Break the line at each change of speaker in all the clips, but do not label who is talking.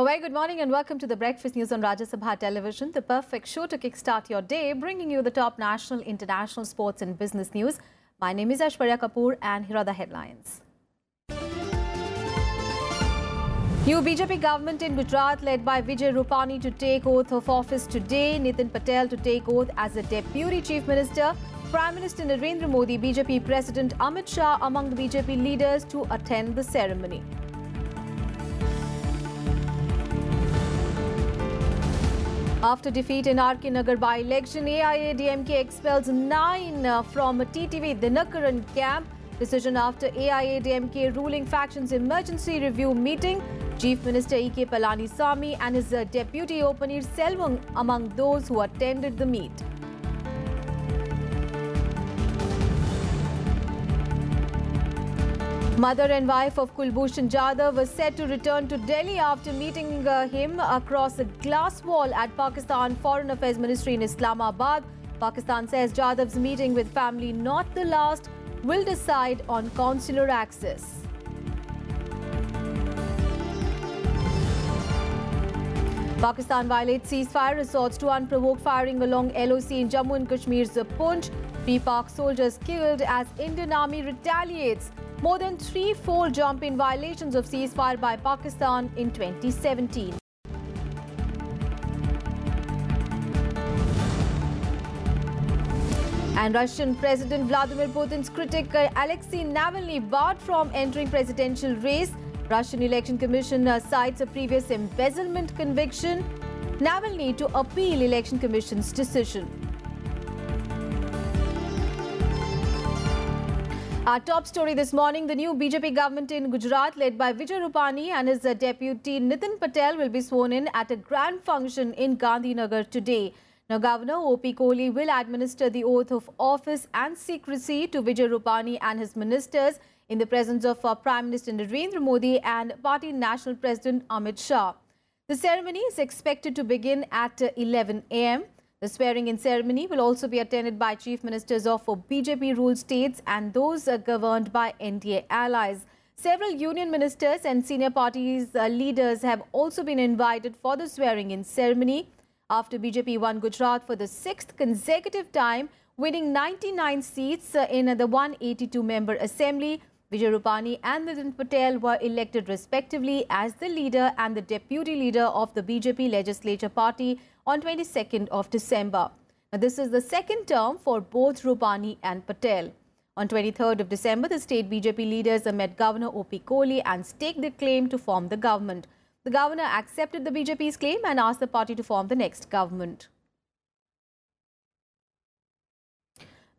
A very good morning and welcome to the Breakfast News on Rajya Sabha television, the perfect show to kickstart your day, bringing you the top national, international, sports and business news. My name is Aishwarya Kapoor and here are the headlines. New BJP government in Gujarat led by Vijay Rupani to take oath of office today. Nitin Patel to take oath as a Deputy Chief Minister. Prime Minister Narendra Modi, BJP President Amit Shah among the BJP leaders to attend the ceremony. After defeat in RK Nagar by-election, AIADMK expels 9 from TTV Dinakaran camp. Decision after AIADMK ruling factions emergency review meeting. Chief Minister E.K. Palanisamy and his deputy Opanir Selvam among those who attended the meet. Mother and wife of Kulbhushan Jadhavs was set to return to Delhi after meeting him across a glass wall at Pakistan Foreign Affairs Ministry in Islamabad. Pakistan says Jadhav's meeting with family, not the last, will decide on consular access. Pakistan violates ceasefire, resorts to unprovoked firing along LOC in Jammu and Kashmir's Poonch. 3 Pak soldiers killed as Indian Army retaliates. More than 3-4 jump in violations of ceasefire by Pakistan in 2017. And Russian President Vladimir Putin's critic Alexei Navalny barred from entering presidential race. Russian Election Commission cites a previous embezzlement conviction. Navalny to appeal Election Commission's decision. Our top story this morning, the new BJP government in Gujarat led by Vijay Rupani and his deputy Nitin Patel will be sworn in at a grand function in Gandhinagar today. Now, Governor O.P. Kohli will administer the oath of office and secrecy to Vijay Rupani and his ministers in the presence of Prime Minister Narendra Modi and Party National President Amit Shah. The ceremony is expected to begin at 11 a.m. The swearing-in ceremony will also be attended by chief ministers of BJP-ruled states and those governed by NDA allies. Several union ministers and senior parties leaders have also been invited for the swearing-in ceremony. After BJP won Gujarat for the 6th consecutive time, winning 99 seats in the 182-member assembly, Vijay Rupani and Nitin Patel were elected respectively as the leader and the deputy leader of the BJP legislature party on 22nd of December. Now, this is the second term for both Rupani and Patel. On 23rd of December, the state BJP leaders met Governor O.P. Kohli and staked their claim to form the government. The governor accepted the BJP's claim and asked the party to form the next government.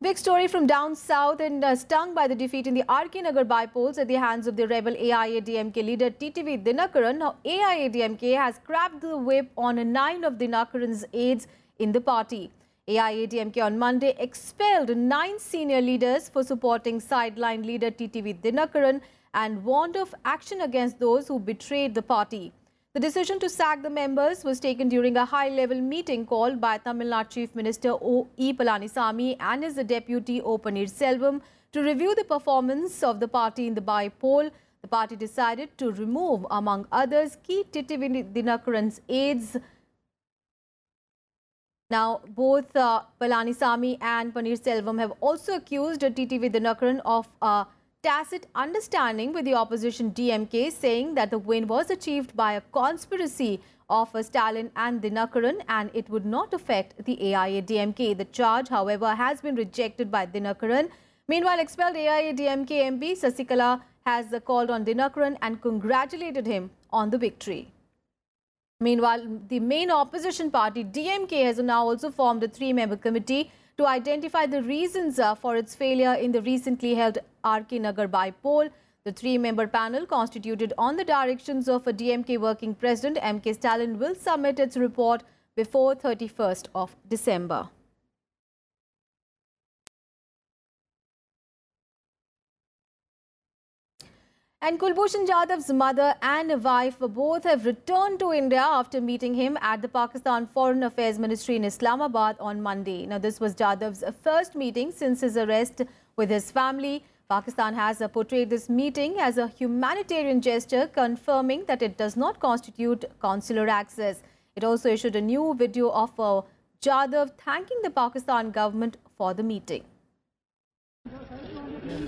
Big story from down south and stung by the defeat in the RK Nagar by-polls at the hands of the rebel AIADMK leader TTV Dinakaran. Now, AIADMK has cracked the whip on 9 of Dinakaran's aides in the party. AIADMK on Monday expelled 9 senior leaders for supporting sideline leader TTV Dinakaran and warned of action against those who betrayed the party. The decision to sack the members was taken during a high-level meeting called by Tamil Nadu Chief Minister E. Palanisamy and his deputy Opanir Selvam to review the performance of the party in the by-poll. The party decided to remove, among others, key TTV Dinakaran's aides. Now, both Palanisamy and Opanir Selvam have also accused TTV Dinakaran of tacit understanding with the opposition DMK, saying that the win was achieved by a conspiracy of Stalin and Dinakaran and it would not affect the AIADMK. The charge, however, has been rejected by Dinakaran. Meanwhile, expelled AIADMK MP Sasikala has called on Dinakaran and congratulated him on the victory. Meanwhile, the main opposition party DMK has now also formed a 3-member committee to identify the reasons for its failure in the recently held RK Nagar by-poll. The 3-member panel, constituted on the directions of a DMK working president, M.K. Stalin, will submit its report before 31st of December. And Kulbhushan Jadhav's mother and wife both have returned to India after meeting him at the Pakistan Foreign Affairs Ministry in Islamabad on Monday. Now, this was Jadhav's first meeting since his arrest with his family. Pakistan has portrayed this meeting as a humanitarian gesture, confirming that it does not constitute consular access. It also issued a new video of Jadhav thanking the Pakistan government for the meeting.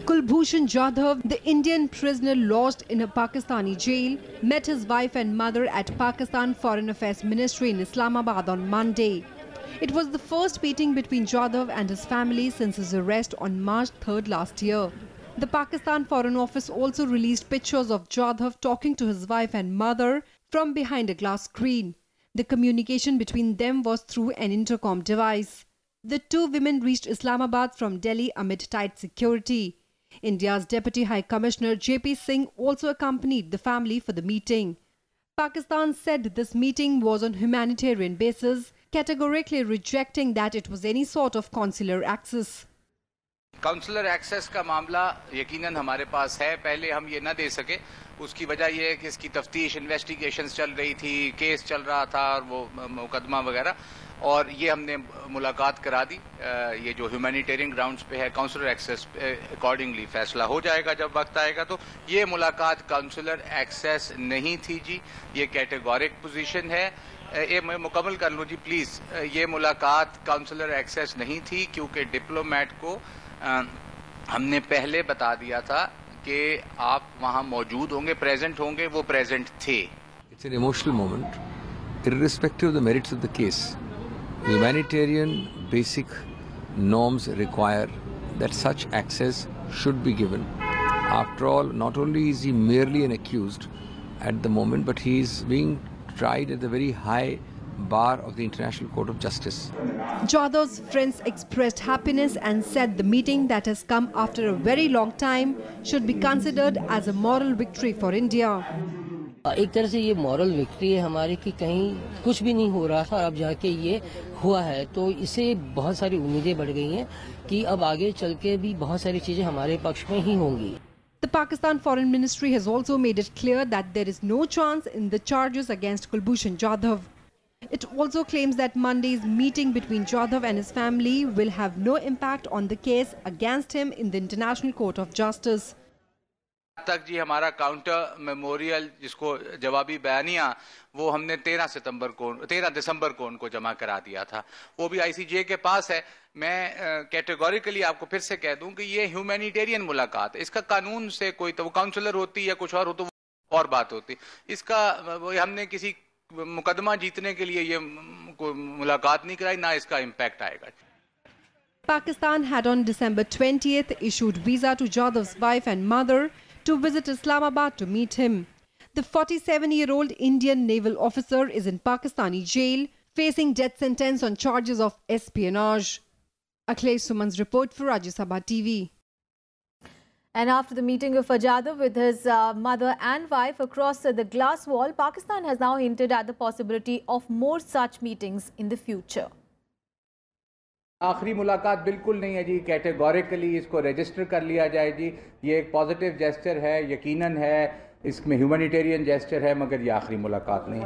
Kulbhushan Jadhavs, the Indian prisoner lost in a Pakistani jail, met his wife and mother at Pakistan Foreign Affairs Ministry in Islamabad on Monday. It was the first meeting between Jadhav and his family since his arrest on March 3rd last year. The Pakistan Foreign Office also released pictures of Jadhav talking to his wife and mother from behind a glass screen. The communication between them was through an intercom device. The two women reached Islamabad from Delhi amid tight security. India's Deputy High Commissioner J.P. Singh also accompanied the family for the meeting. Pakistan said this meeting was on humanitarian basis, categorically rejecting that it was any sort of consular access.
Consular access का मामला यकीनन हमारे पास है। पहले हम ये न दे सके, उसकी वजह यह है कि इसकी तफ्तीश इन्वेस्टिगेशंस चल रही थी, केस चल रहा था और वो मुकदमा वगैरह, और ये हमने मुलाकात करा दी। ये जो ह्यूमैनिटेरियन ग्राउंड्स पे है काउंसलर एक्सेस अकॉर्डिंगली फैसला हो जाएगा जब वक्त आएगा। तो ये मुलाकात काउंसलर एक्सेस नहीं थी जी, ये कैटेगोरिक पोजीशन है। ये मैं मुकम्मल कर लूँ जी प्लीज़। ये मुलाकात काउंसलर एक्सेस नहीं थी क्योंकि डिप्लोमेट को हमने पहले बता दिया था कि आप वहाँ मौजूद होंगे, प्रेजेंट होंगे, वो प्रेजेंट थे।
It's an emotional moment, irrespective of the merits of the case. Humanitarian basic norms require that such access should be given. After all, not only is he merely an accused at the moment, but he is being tried at the very high bar of the International Court of Justice.
Jadhav's friends expressed happiness and said the meeting that has come after a very long time should be considered as a moral victory for India.
एक तरह से ये moral victory है हमारी कि कहीं कुछ भी नहीं हो रहा था, अब जाके ये हुआ है, तो इससे बहुत सारी उम्मीदें बढ़ गई हैं कि अब आगे चल के भी बहुत सारी चीजें हमारे पक्ष में ही होंगी।
The Pakistan Foreign Ministry has also made it clear that there is no chance in the charges against Kulbhushan Jadhav. It also claims that Monday's meeting between Jadhav and his family will have no impact on the case against him in the International Court of Justice.
तक जी हमारा counter memorial जिसको जवाबी बयानिया वो हमने 13 दिसंबर को उनको जमा करा दिया था, वो भी आईसीजे के पास है। मैं कैटेगोरिकली आपको फिर से कह दूं कि ये ह्यूमैनिटेरियन मुलाकात है, इसका कानून से कोई तो वो काउंसलर होती या कुछ और हो तो और बात होती। इसका हमने किसी मुकदमा जीतने के लिए ये कोई मुलाकात नहीं कराई, ना इसका इम्पैक्ट आएगा।
Pakistan had on December 20th issued visa to Jadhav's wife and mother to visit Islamabad to meet him. The 47-year-old Indian naval officer is in Pakistani jail, facing death sentence on charges of espionage. Akhilesh Suman's report for Rajya Sabha TV.
And after the meeting of Jadhav with his mother and wife across the glass wall, Pakistan has now hinted at the possibility of more such meetings in the future.
आखिरी मुलाकात बिल्कुल नहीं है जी, categorically इसको register कर लिया जाए जी। ये एक पॉजिटिव जेस्चर है, यकीनन है, इसमें ह्यूमैनिटेरियन जेस्चर है, मगर ये आखिरी मुलाकात नहीं।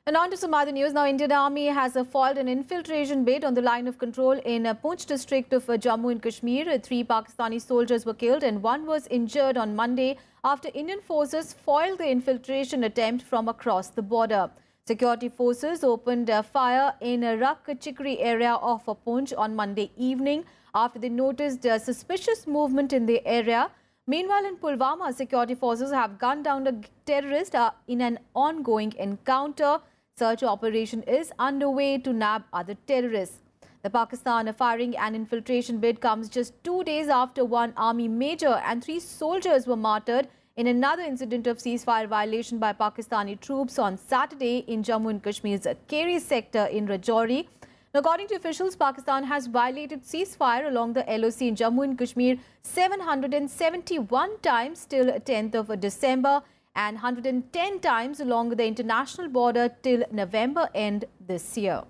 And on to some other news. Now, Indian Army has foiled an infiltration bid on the line of control in Poonch district of Jammu and Kashmir. 3 Pakistani soldiers were killed and 1 was injured on Monday after Indian forces foiled the infiltration attempt from across the border. Security forces opened fire in Rakh Chikri area of Poonch on Monday evening after they noticed suspicious movement in the area. Meanwhile, in Pulwama, security forces have gunned down a terrorist in an ongoing encounter. Search operation is underway to nab other terrorists. The Pakistan firing an infiltration bid comes just 2 days after 1 army major and 3 soldiers were martyred in another incident of ceasefire violation by Pakistani troops on Saturday in Jammu and Kashmir's Keri sector in Rajouri. According to officials, Pakistan has violated ceasefire along the LOC in Jammu and Kashmir 771 times till 10th of December and 110 times along the international border till November end this year.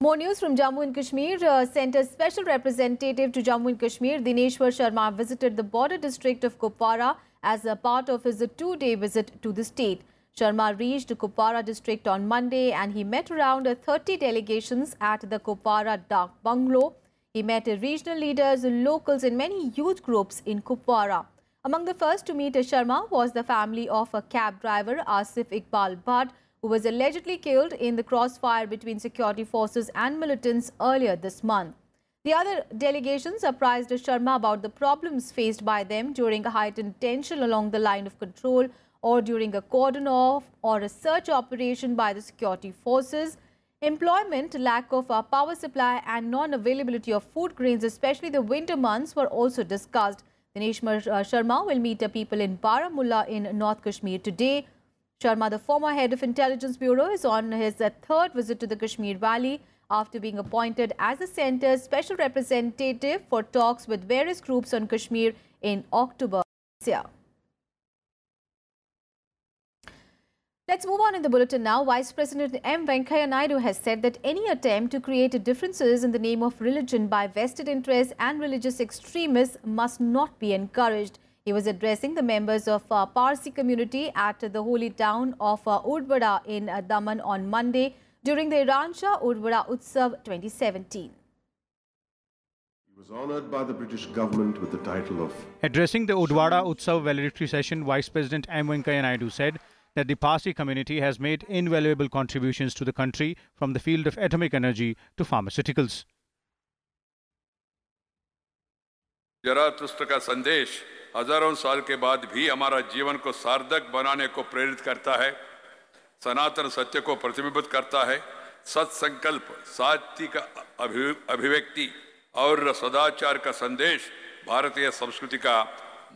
More news from Jammu and Kashmir. Centre's special representative to Jammu and Kashmir, Dineshwar Sharma, visited the border district of Kupwara as a part of his 2-day visit to the state. Sharma reached Kupwara district on Monday and he met around 30 delegations at the Kupwara Dak Bungalow. He met regional leaders, locals and many youth groups in Kupwara. Among the first to meet Sharma was the family of a cab driver, Asif Iqbal Bhatt, who was allegedly killed in the crossfire between security forces and militants earlier this month. The other delegations apprised Sharma about the problems faced by them during a heightened tension along the line of control or during a cordon off or a search operation by the security forces. Employment, lack of power supply and non-availability of food grains, especially the winter months, were also discussed. Dinesh Sharma will meet people in Baramulla in North Kashmir today. Sharma, the former head of Intelligence Bureau, is on his third visit to the Kashmir Valley after being appointed as the centre's special representative for talks with various groups on Kashmir in October this year. Let's move on in the bulletin now. Vice President M. Venkaiah Naidu has said that any attempt to create differences in the name of religion by vested interests and religious extremists must not be encouraged. He was addressing the members of Parsi community at the holy town of Udvada in Daman on Monday during the Iransha Udvada Utsav 2017.
He was honoured by the British government with the title of...
Addressing the Udvada Utsav valedictory session, Vice President M. Venkaiah Naidu said that the Parsi community has made invaluable contributions to the country from the field of atomic energy to pharmaceuticals.
ज़रातुस्त्र का संदेश हजारों साल के बाद भी हमारा जीवन को सार्थक बनाने को प्रेरित करता है, सनातन सत्य को प्रतिबिंबित करता है, सत्संकल्प, सात्विक अभिव्यक्ति और सदाचार का संदेश भारतीय संस्कृति का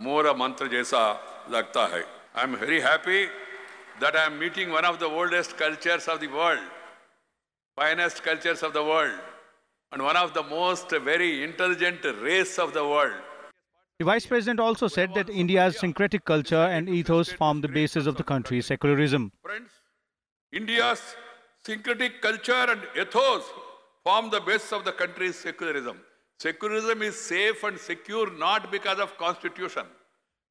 मूल मंत्र जैसा लगता है. I am very happy that I am meeting one of the oldest cultures of the world, finest cultures of the world, and one of the most very intelligent race of the world.
The Vice President also said that India's syncretic culture and ethos form the basis of the country's secularism.
Friends, India's syncretic culture and ethos form the basis of the country's secularism. Secularism is safe and secure not because of constitution,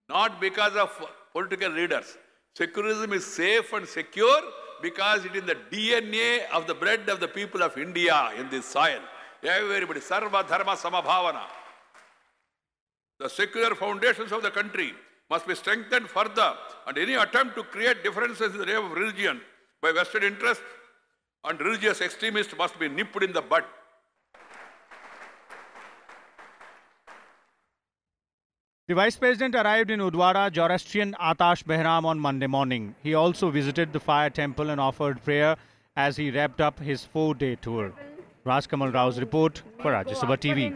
not because of political leaders. Secularism is safe and secure because it is in the DNA of the blood of the people of India in this soil. Everybody, Sarva Dharma Samabhavana. The secular foundations of the country must be strengthened further, and any attempt to create differences in the name of religion by vested interests and religious extremists must be nipped in the bud.
The Vice President arrived in Udwara Zoroastrian Atash Behram on Monday morning. He also visited the fire temple and offered prayer as he wrapped up his 4-day tour. Rajkamal Rao's report for Rajya Sabha TV.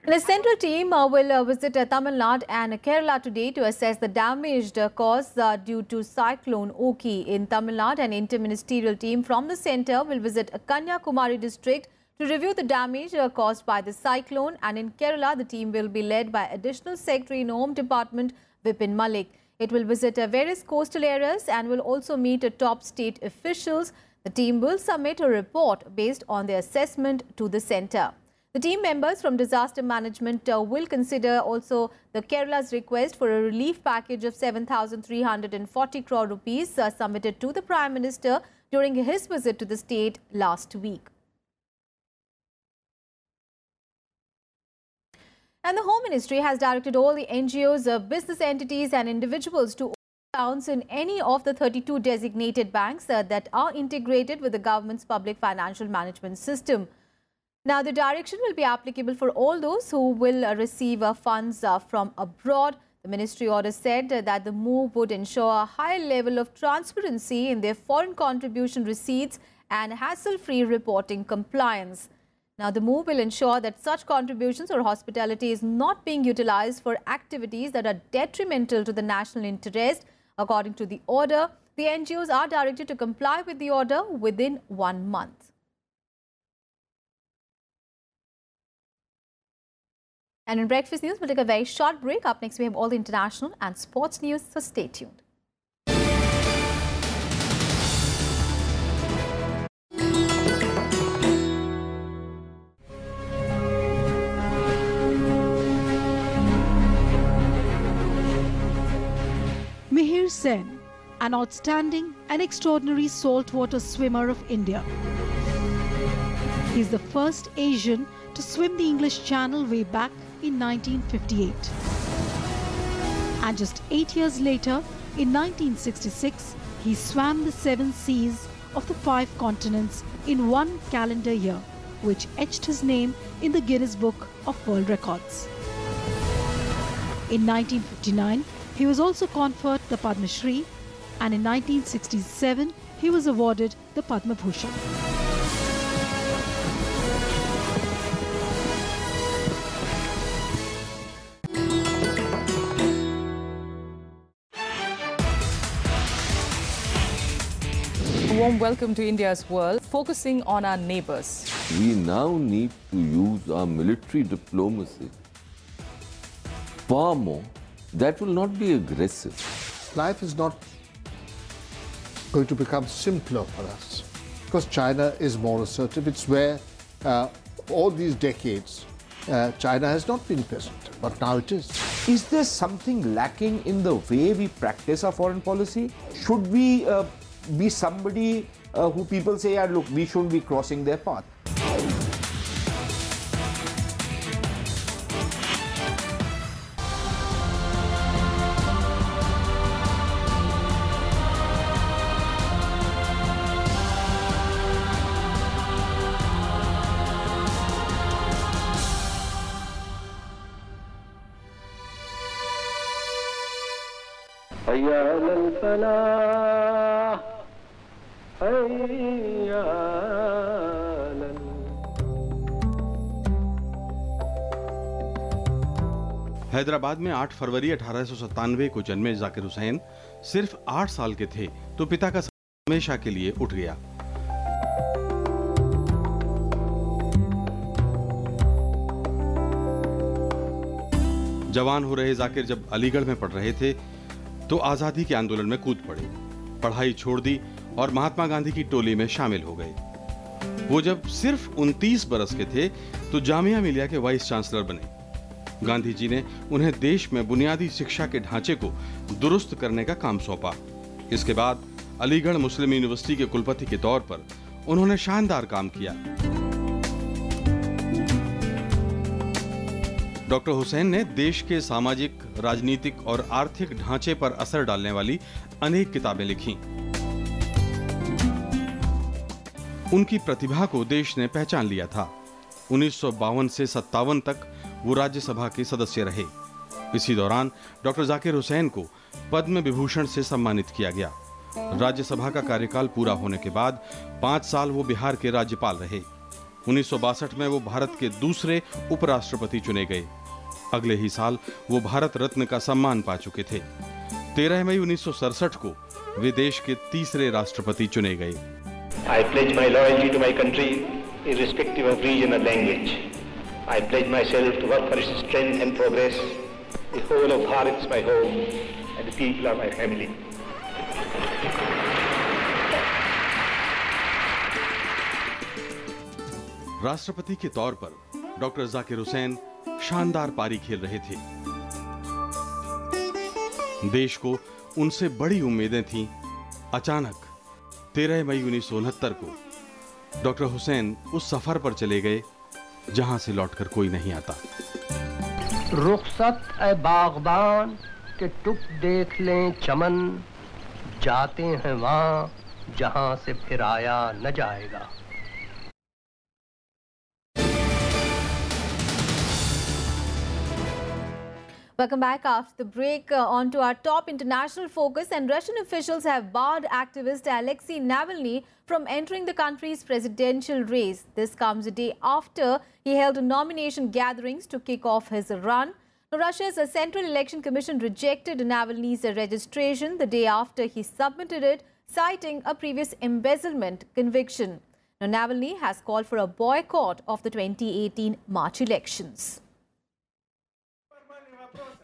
The central team will visit Tamil Nadu and Kerala today to assess the damage caused due to Cyclone Oki. In Tamil Nadu, an interministerial team from the centre will visit Kanyakumari district to review the damage caused by the cyclone, and in Kerala, the team will be led by Additional Secretary in Home Department Vipin Malik. It will visit various coastal areas and will also meet top state officials. The team will submit a report based on their assessment to the centre. The team members from disaster management will consider also the Kerala's request for a relief package of 7,340 crore rupees submitted to the Prime Minister during his visit to the state last week. And the Home Ministry has directed all the NGOs, business entities and individuals to accounts in any of the 32 designated banks that are integrated with the government's public financial management system. Now, the direction will be applicable for all those who will receive funds from abroad. The ministry order said that the move would ensure a high level of transparency in their foreign contribution receipts and hassle-free reporting compliance. Now, the move will ensure that such contributions or hospitality is not being utilized for activities that are detrimental to the national interest. According to the order, the NGOs are directed to comply with the order within 1 month. And in Breakfast News, we'll take a very short break. Up next, we have all the international and sports news, so stay tuned.
Mihir Sen, an outstanding and extraordinary saltwater swimmer of India. He is the first Asian to swim the English Channel way back in 1958. And just 8 years later, in 1966, he swam the 7 seas of the 5 continents in 1 calendar year, which etched his name in the Guinness Book of World Records. In 1959, he was also conferred the Padma Shri, and in 1967, he was awarded the Padma Bhushan.
A warm welcome to India's World, focusing on our neighbours.
We now need to use our military diplomacy far more. That will not be aggressive.
Life is not going to become simpler for us because China is more assertive. It's where all these decades China has not been present, but now it is.
Is there something lacking in the way we practice our foreign policy? Should we be somebody who people say, yeah, look, we shouldn't be crossing their path?
Hyderabad में 8 फरवरी 1897 को जन्मे जाकिर हुसैन सिर्फ 8 साल के थे तो पिता का हमेशा के लिए उठ गया। जवान हो रहे जाकिर जब अलीगढ़ में पढ़ रहे थे तो आजादी के आंदोलन में कूद पड़े, पढ़ाई छोड़ दी और महात्मा गांधी की टोली में शामिल हो गए। वो जब सिर्फ 29 बरस के थे तो जामिया मिलिया के वाइस चांसलर बने। गांधी जी ने उन्हें देश में बुनियादी शिक्षा के ढांचे को दुरुस्त करने का काम सौंपा। इसके बाद अलीगढ़ मुस्लिम यूनिवर्सिटी के कुलपति के तौर पर उन्होंने शानदार काम किया। डॉक्टर हुसैन ने देश के सामाजिक, राजनीतिक और आर्थिक ढांचे पर असर डालने वाली अनेक किताबें लिखीं। उनकी प्रतिभा को देश ने पहचान लिया था। 1952 से 57 तक वो राज्यसभा के सदस्य रहे। इसी दौरान डॉक्टर जाकिर हुसैन को पद्म विभूषण से सम्मानित किया गया। राज्यसभा का कार्यकाल पूरा होने के बाद 5 साल वो बिहार के राज्यपाल रहे। 1962 में वो भारत के दूसरे उपराष्ट्रपति चुने गए। अगले ही साल वो भारत रत्न का सम्मान पा चुके थे। 13 मई 1967 को वे देश के तीसरे राष्ट्रपति चुने गए।
I pledge my loyalty to my country, irrespective of region or language. I pledge myself to work for its strength and progress. The whole of Bharat is my home, and the people are my family.
राष्ट्रपति के तौर पर doctor Zakir Hussain शानदार पारी खेल रहे थे। देश को उनसे बड़ी उम्मीदें थीं। अचानक 13 मई 1969 को डॉक्टर हुसैन उस सफर पर चले गए जहां से लौटकर कोई नहीं आता।
रुखसत ए बागबान के टुक देख लें चमन, जाते हैं वहां जहां से फिर आया न जाएगा।
Welcome back after the break. On to our top international focus, and Russian officials have barred activist Alexei Navalny from entering the country's presidential race. This comes a day after he held nomination gatherings to kick off his run. Now, Russia's Central Election Commission rejected Navalny's registration the day after he submitted it, citing a previous embezzlement conviction. Now, Navalny has called for a boycott of the 2018 March elections.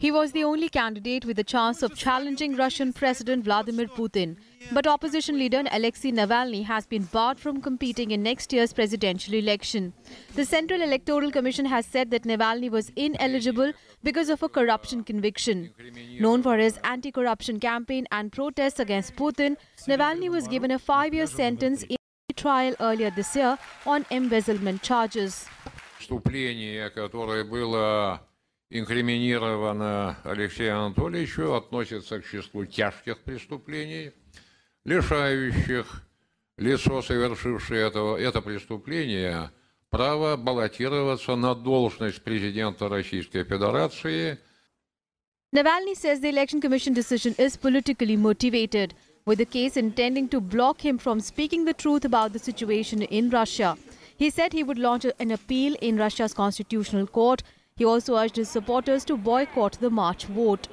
He was the only candidate with a chance of challenging Russian President Vladimir Putin. But opposition leader Alexei Navalny has been barred from competing in next year's presidential election. The Central Electoral Commission has said that Navalny was ineligible because of a corruption conviction. Known for his anti-corruption campaign and protests against Putin, Navalny was given a 5-year sentence in retrial earlier this year on embezzlement charges.
Преступление, которое было инкриминировано Алексею Анатольевичу, относится к числу тяжких преступлений, лишающих лицо, совершившее это преступление, права баллотироваться на должность президента Российской Федерации.
Navalny says the Election Commission decision is politically motivated, with the case intending to block him from speaking the truth about the situation in Russia. He said he would launch an appeal in Russia's constitutional court. He also urged his supporters to boycott the March vote.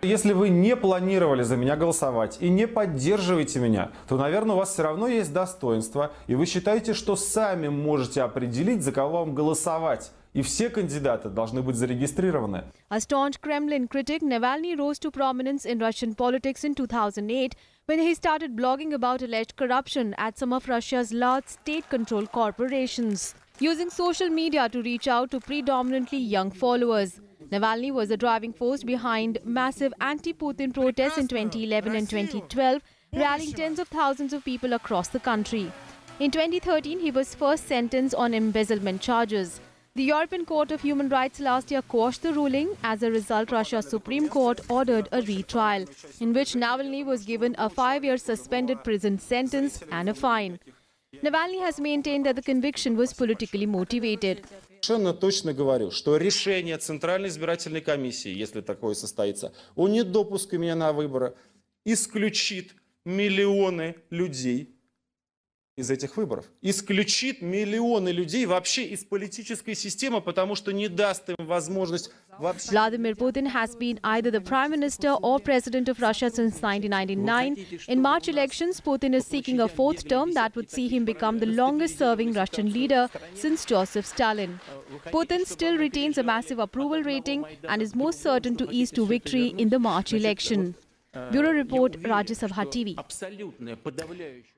Если вы не планировали за меня голосовать и не поддерживаете меня, то, наверное, у вас все равно есть достоинство, и вы считаете, что сами можете определить, за кого вам голосовать. И все кандидаты должны быть зарегистрированы.
A staunch Kremlin critic, Navalny rose to prominence in Russian politics in 2008 when he started blogging about alleged corruption at some of Russia's large state-controlled corporations, using social media to reach out to predominantly young followers. Navalny was the driving force behind massive anti-Putin protests in 2011 and 2012, rallying tens of thousands of people across the country. In 2013, he was first sentenced on embezzlement charges. The European Court of Human Rights last year quashed the ruling. As a result, Russia's Supreme Court ordered a retrial, in which Navalny was given a 5-year suspended prison sentence and a fine. Navalny has maintained that the conviction was politically motivated.
Совершенно точно говорю, что решение Центральной избирательной комиссии, если такое состоится, о недопуске меня на выборы, исключит миллионы людей из этих выборов. Исключит миллионы людей вообще из политической системы, потому что не даст им возможность вообще...
Vladimir Putin has been either the Prime Minister or President of Russia since 1999. In March elections, Putin is seeking a fourth term that would see him become the longest-serving Russian leader since Joseph Stalin. Putin still retains a massive approval rating and is most certain to ease to victory in the March election. Bureau Report, Rajya Sabha TV.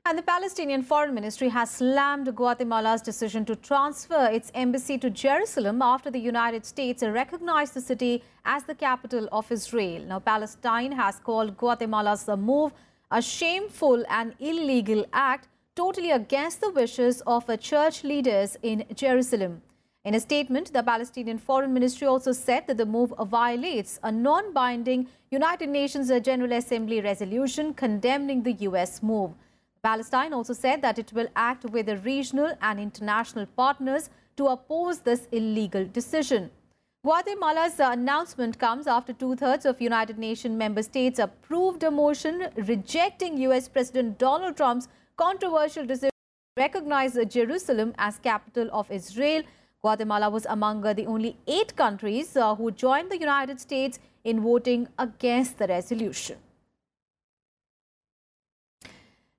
And the Palestinian Foreign Ministry has slammed Guatemala's decision to transfer its embassy to Jerusalem after the United States recognized the city as the capital of Israel. Now, Palestine has called Guatemala's move a shameful and illegal act, totally against the wishes of church leaders in Jerusalem. In a statement, the Palestinian Foreign Ministry also said that the move violates a non-binding United Nations General Assembly resolution condemning the U.S. move. Palestine also said that it will act with the regional and international partners to oppose this illegal decision. Guatemala's announcement comes after two-thirds of United Nations member states approved a motion rejecting U.S. President Donald Trump's controversial decision to recognize Jerusalem as capital of Israel. Guatemala was among the only 8 countries who joined the United States in voting against the resolution.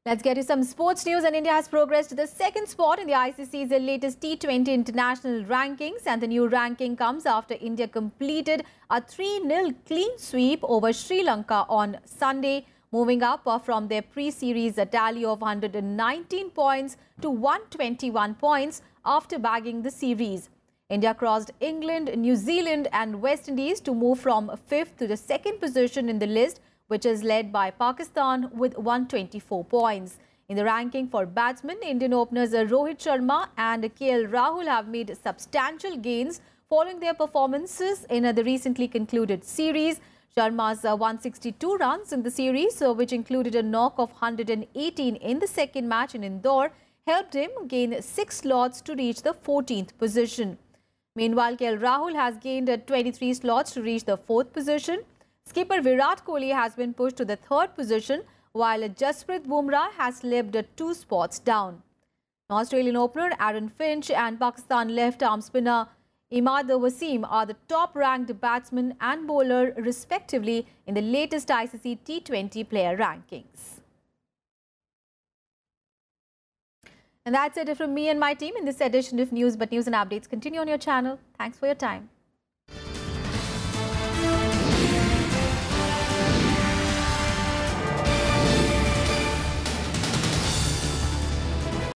Let's get to some sports news. And India has progressed to the second spot in the ICC's latest T20 international rankings. And the new ranking comes after India completed a 3-0 clean sweep over Sri Lanka on Sunday, moving up from their pre-series tally of 119 points to 121 points after bagging the series. India crossed England, New Zealand and West Indies to move from 5th to the 2nd position in the list, which is led by Pakistan with 124 points. In the ranking for batsmen, Indian openers Rohit Sharma and KL Rahul have made substantial gains following their performances in the recently concluded series. Sharma's 162 runs in the series, which included a knock of 118 in the second match in Indore, helped him gain 6 slots to reach the 14th position. Meanwhile, KL Rahul has gained 23 slots to reach the 4th position. Skipper Virat Kohli has been pushed to the 3rd position, while Jasprit Bumrah has slipped 2 spots down. Australian opener Aaron Finch and Pakistan left-arm spinner Imad Wasim are the top-ranked batsman and bowler, respectively, in the latest ICC T20 player rankings. And that's it from me and my team in this edition of News. But news and updates continue on your channel. Thanks for your time.